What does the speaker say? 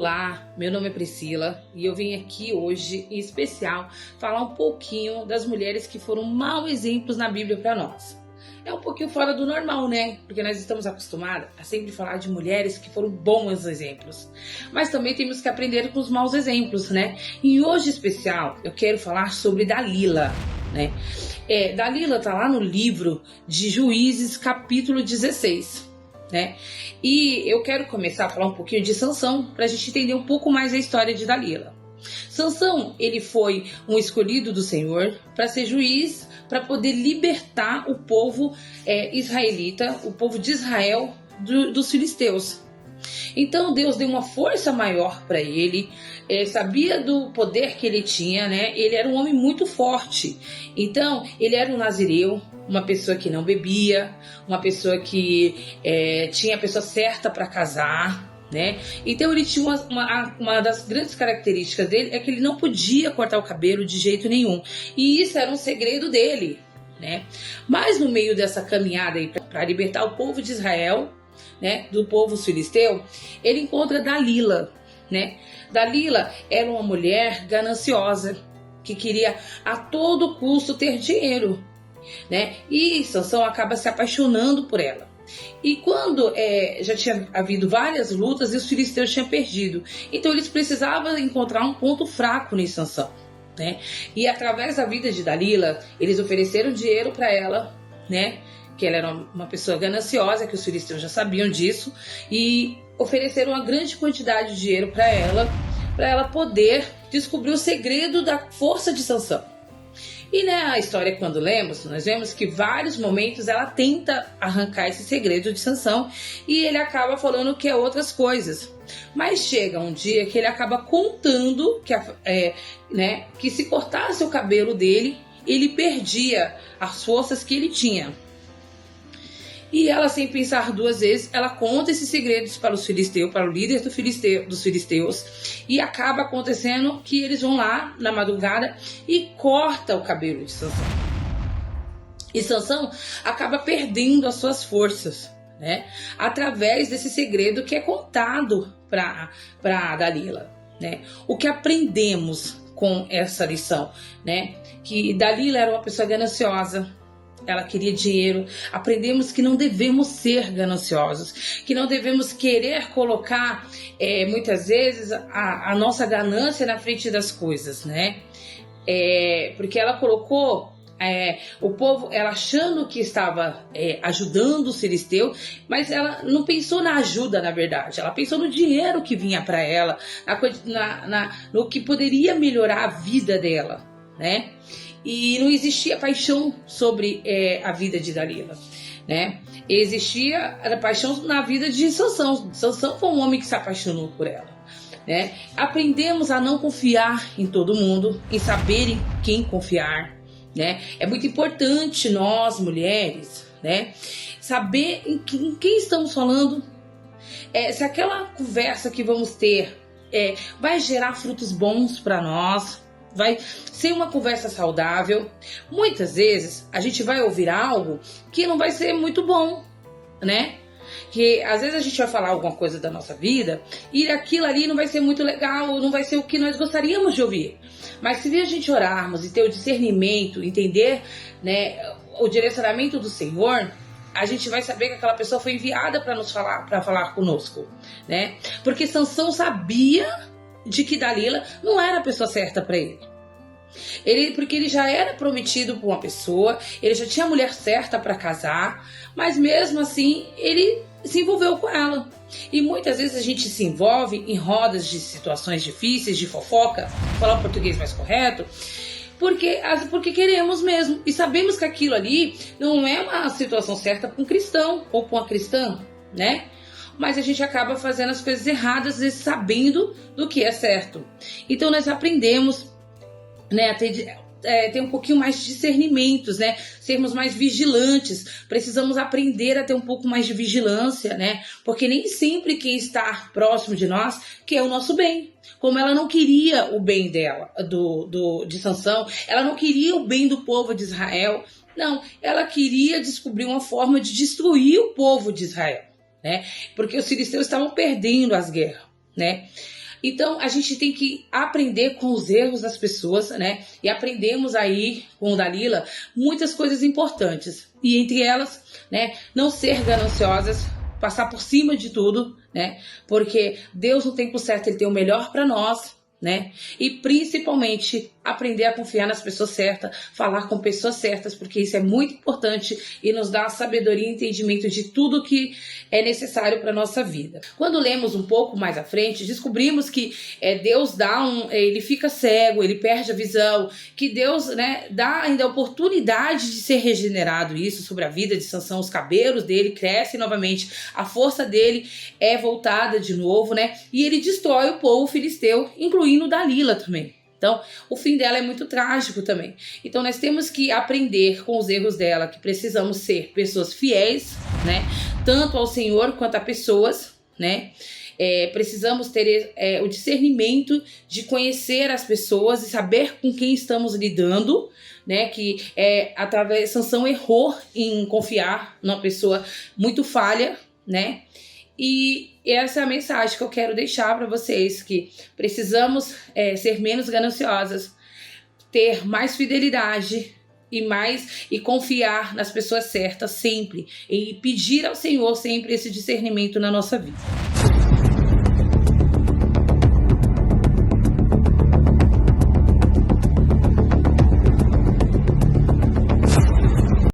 Olá, meu nome é Priscila e eu vim aqui hoje, em especial, falar um pouquinho das mulheres que foram mau exemplos na Bíblia para nós. É um pouquinho fora do normal, né? Porque nós estamos acostumados a sempre falar de mulheres que foram bons exemplos. Mas também temos que aprender com os maus exemplos, né? E hoje, em especial, eu quero falar sobre Dalila, né? Dalila está lá no livro de Juízes, capítulo 16. Né? E eu quero começar a falar um pouquinho de Sansão para a gente entender um pouco mais a história de Dalila. Sansão, ele foi um escolhido do Senhor para ser juiz, para poder libertar o povo israelita, o povo de Israel dos filisteus. Então Deus deu uma força maior para ele, sabia do poder que ele tinha, né? Ele era um homem muito forte. Então ele era um nazireu, uma pessoa que não bebia, uma pessoa que tinha a pessoa certa para casar, né? Então ele tinha uma das grandes características dele é que ele não podia cortar o cabelo de jeito nenhum. E isso era um segredo dele, né? Mas no meio dessa caminhada aí para libertar o povo de Israel, né, do povo filisteu, ele encontra Dalila, né? Dalila era uma mulher gananciosa que queria a todo custo ter dinheiro, né? E Sansão acaba se apaixonando por ela. E quando já tinha havido várias lutas e os filisteus tinham perdido, então eles precisavam encontrar um ponto fraco em Sansão, né? E através da vida de Dalila, eles ofereceram dinheiro para ela, né? Que ela era uma pessoa gananciosa, que os filisteus já sabiam disso, e ofereceram uma grande quantidade de dinheiro para ela poder descobrir o segredo da força de Sansão. E a história, quando lemos, nós vemos que vários momentos ela tenta arrancar esse segredo de Sansão e ele acaba falando que é outras coisas. Mas chega um dia que ele acaba contando que se cortasse o cabelo dele, ele perdia as forças que ele tinha. E ela, sem pensar duas vezes, ela conta esses segredos para os filisteus, para o líder dos filisteus, e acaba acontecendo que eles vão lá na madrugada e corta o cabelo de Sansão. E Sansão acaba perdendo as suas forças, né? Através desse segredo que é contado para Dalila, né? O que aprendemos com essa lição, né? Que Dalila era uma pessoa gananciosa. Ela queria dinheiro. Aprendemos que não devemos ser gananciosos, que não devemos querer colocar muitas vezes a nossa ganância na frente das coisas, né? Porque ela colocou o povo, ela achando que estava ajudando os filisteus, mas ela não pensou na ajuda, na verdade. Ela pensou no dinheiro que vinha para ela, no que poderia melhorar a vida dela, né? E não existia paixão sobre a vida de Dalila, né? Existia a paixão na vida de Sansão. Sansão foi um homem que se apaixonou por ela, né? Aprendemos a não confiar em todo mundo, em saber em quem confiar, né? É muito importante nós, mulheres, né, saber em quem estamos falando, se aquela conversa que vamos ter vai gerar frutos bons para nós, vai ser uma conversa saudável. Muitas vezes a gente vai ouvir algo que não vai ser muito bom, né? Que às vezes a gente vai falar alguma coisa da nossa vida e aquilo ali não vai ser muito legal, não vai ser o que nós gostaríamos de ouvir. Mas se a gente orarmos e ter o discernimento, entender, né, o direcionamento do Senhor, a gente vai saber que aquela pessoa foi enviada para falar conosco, né? Porque Sansão sabia de que Dalila não era a pessoa certa para ele. Porque ele já era prometido por uma pessoa, ele já tinha a mulher certa para casar, mas mesmo assim ele se envolveu com ela. E muitas vezes a gente se envolve em rodas de situações difíceis, de fofoca, falar o português mais correto, porque queremos mesmo. E sabemos que aquilo ali não é uma situação certa para um cristão ou para uma cristã, né? Mas a gente acaba fazendo as coisas erradas, às vezes sabendo do que é certo. Então nós aprendemos, né, a ter um pouquinho mais de discernimentos, né? Sermos mais vigilantes. Precisamos aprender a ter um pouco mais de vigilância, né? Porque nem sempre quem está próximo de nós quer o nosso bem. Como ela não queria o bem dela, de Sansão, ela não queria o bem do povo de Israel. Não, ela queria descobrir uma forma de destruir o povo de Israel, né? Porque os filisteus estavam perdendo as guerras, né? Então a gente tem que aprender com os erros das pessoas, né? E aprendemos aí com o Dalila muitas coisas importantes. E entre elas, né, não ser gananciosas, passar por cima de tudo, né? Porque Deus no tempo certo ele tem o melhor para nós, né? E principalmente aprender a confiar nas pessoas certas, falar com pessoas certas, porque isso é muito importante e nos dá sabedoria e entendimento de tudo que é necessário para nossa vida. Quando lemos um pouco mais à frente, descobrimos que Deus ele fica cego, ele perde a visão, que Deus, né, dá ainda a oportunidade de ser regenerado isso sobre a vida de Sansão, os cabelos dele crescem novamente, a força dele é voltada de novo, né? E ele destrói o povo filisteu, incluindo Dalila também. Então, o fim dela é muito trágico também. Então, nós temos que aprender com os erros dela, que precisamos ser pessoas fiéis, né? Tanto ao Senhor quanto a pessoas, né? Precisamos ter o discernimento de conhecer as pessoas e saber com quem estamos lidando, né? Que através Sansão errou em confiar numa pessoa muito falha, né? E essa é a mensagem que eu quero deixar para vocês, que precisamos ser menos gananciosas, ter mais fidelidade e confiar nas pessoas certas sempre, e pedir ao Senhor sempre esse discernimento na nossa vida.